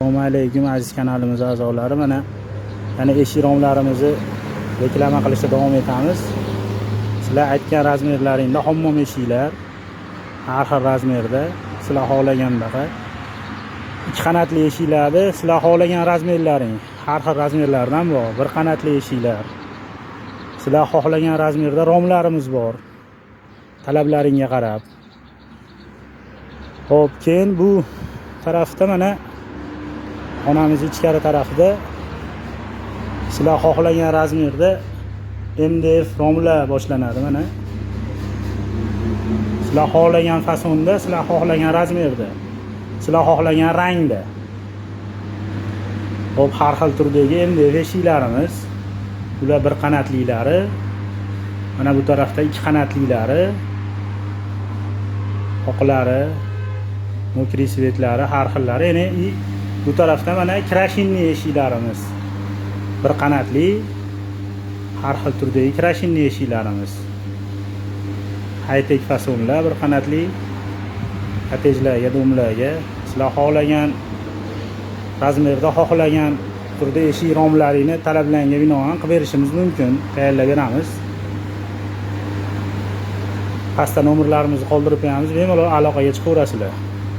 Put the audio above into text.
Assalomu alaykum aziz kanalimiz a'zolari. Mana eshik romlarimizni reklama qilishda davom etamiz. Sizlar aytgan razmerlaringda hammom eshiklar har xil razmerda, sizlar xohlagandaqa ikki qanatli eshiklarni sizlar xohlagan razmerlaring har xil razmerlardan bor. Bir qanatli eshiklar sizlar xohlagan razmerda romlarimiz bor, talablaringga qarab. Xo'p, keyin bu tarafda mana xonamiz ichkari tarafida sizlar xohlagan razmerda MDF romlar boshlanadi. Mana sizlar xohlagan fasonda, sizlar xohlagan razmerda, sizlar xohlagan rangda. Xo'p, har xil turdagi MDF eshiklarimiz. Bular bir qanatliklari, mana bu tarafda ikki qanatliklari, oqlari, mokri svetlari, har xillari. Yana bu tarafda mana krashinli eshiklarimiz. Bir qanatli, har xil turdagi krashinli eshiklarimiz. High-tech fasonlar, bir qanatli kottejlarga, domlarga sizlar xohlagan razmerda, xohlagan turda eshik romlarini talablarga binoan qilib berishimiz mumkin, tayyorlab beramiz. Pastda nomerlarimizni qoldirib qo'yamiz, bemalol aloqaga chiqaverasizlar.